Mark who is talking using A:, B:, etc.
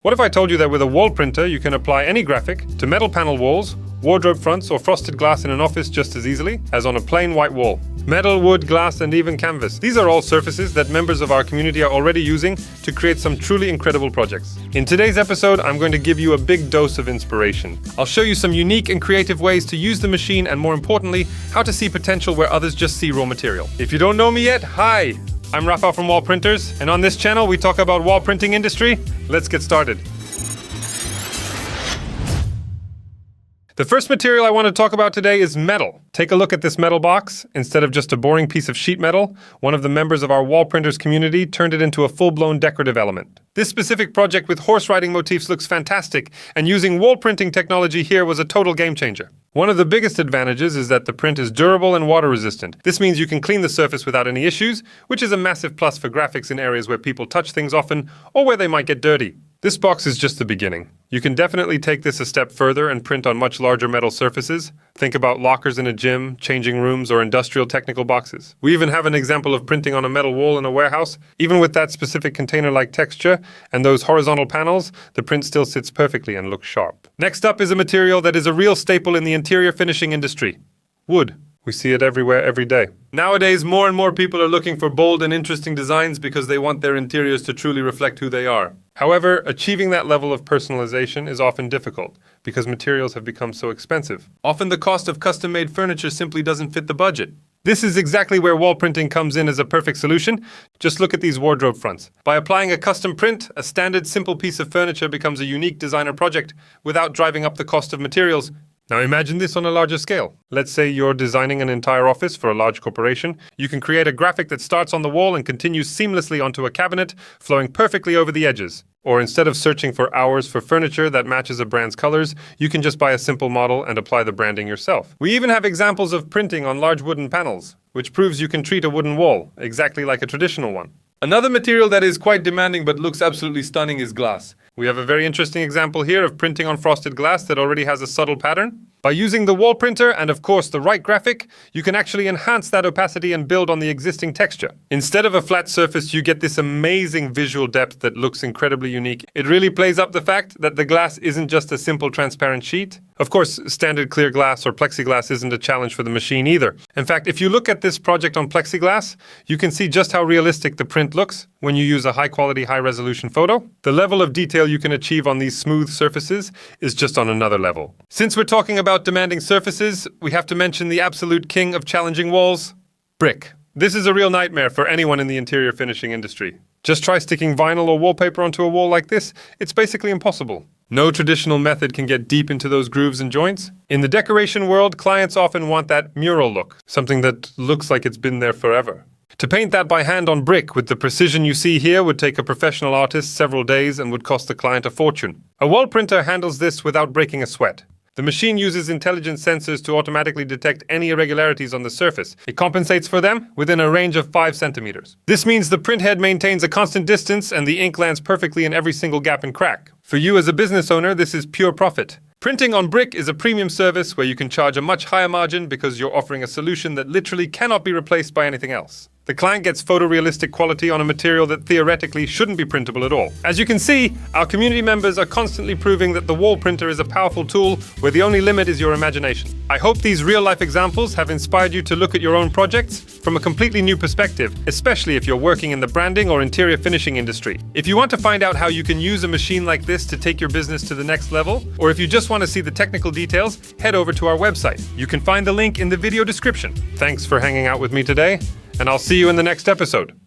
A: What if I told you that with a wall printer you can apply any graphic to metal panel walls, wardrobe fronts, or frosted glass in an office just as easily as on a plain white wall? Metal, wood, glass, and even canvas. These are all surfaces that members of our community are already using to create some truly incredible projects. In today's episode, I'm going to give you a big dose of inspiration. I'll show you some unique and creative ways to use the machine and, more importantly, how to see potential where others just see raw material. If you don't know me yet, hi! I'm Rafa from Wall Printers, and on this channel we talk about wall printing industry. Let's get started. The first material I want to talk about today is metal. Take a look at this metal box. Instead of just a boring piece of sheet metal, one of the members of our Wall Printers community turned it into a full-blown decorative element. This specific project with horse riding motifs looks fantastic, and using wall printing technology here was a total game changer. One of the biggest advantages is that the print is durable and water resistant. This means you can clean the surface without any issues, which is a massive plus for graphics in areas where people touch things often or where they might get dirty. This box is just the beginning. You can definitely take this a step further and print on much larger metal surfaces. Think about lockers in a gym, changing rooms, or industrial technical boxes. We even have an example of printing on a metal wall in a warehouse. Even with that specific container-like texture and those horizontal panels, the print still sits perfectly and looks sharp. Next up is a material that is a real staple in the interior finishing industry: wood. We see it everywhere, every day. Nowadays, more and more people are looking for bold and interesting designs because they want their interiors to truly reflect who they are. However, achieving that level of personalization is often difficult because materials have become so expensive. Often the cost of custom-made furniture simply doesn't fit the budget. This is exactly where wall printing comes in as a perfect solution. Just look at these wardrobe fronts. By applying a custom print, a standard simple piece of furniture becomes a unique designer project without driving up the cost of materials. Now imagine this on a larger scale. Let's say you're designing an entire office for a large corporation. You can create a graphic that starts on the wall and continues seamlessly onto a cabinet, flowing perfectly over the edges. Or instead of searching for hours for furniture that matches a brand's colors, you can just buy a simple model and apply the branding yourself. We even have examples of printing on large wooden panels, which proves you can treat a wooden wall exactly like a traditional one. Another material that is quite demanding but looks absolutely stunning is glass. We have a very interesting example here of printing on frosted glass that already has a subtle pattern. By using the wall printer and of course the right graphic, you can actually enhance that opacity and build on the existing texture. Instead of a flat surface, you get this amazing visual depth that looks incredibly unique. It really plays up the fact that the glass isn't just a simple transparent sheet. Of course, standard clear glass or plexiglass isn't a challenge for the machine either. In fact, if you look at this project on plexiglass, you can see just how realistic the print looks when you use a high-quality, high-resolution photo. The level of detail you can achieve on these smooth surfaces is just on another level. Since we're talking about demanding surfaces, we have to mention the absolute king of challenging walls: brick. This is a real nightmare for anyone in the interior finishing industry. Just try sticking vinyl or wallpaper onto a wall like this. It's basically impossible. No traditional method can get deep into those grooves and joints. In the decoration world, clients often want that mural look, something that looks like it's been there forever. To paint that by hand on brick with the precision you see here would take a professional artist several days and would cost the client a fortune. A wall printer handles this without breaking a sweat. The machine uses intelligent sensors to automatically detect any irregularities on the surface. It compensates for them within a range of 5 centimeters. This means the print head maintains a constant distance and the ink lands perfectly in every single gap and crack. For you as a business owner, this is pure profit. Printing on brick is a premium service where you can charge a much higher margin because you're offering a solution that literally cannot be replaced by anything else. The client gets photorealistic quality on a material that theoretically shouldn't be printable at all. As you can see, our community members are constantly proving that the wall printer is a powerful tool where the only limit is your imagination. I hope these real-life examples have inspired you to look at your own projects from a completely new perspective, especially if you're working in the branding or interior finishing industry. If you want to find out how you can use a machine like this to take your business to the next level, or if you just want to see the technical details, head over to our website. You can find the link in the video description. Thanks for hanging out with me today, and I'll see you in the next episode.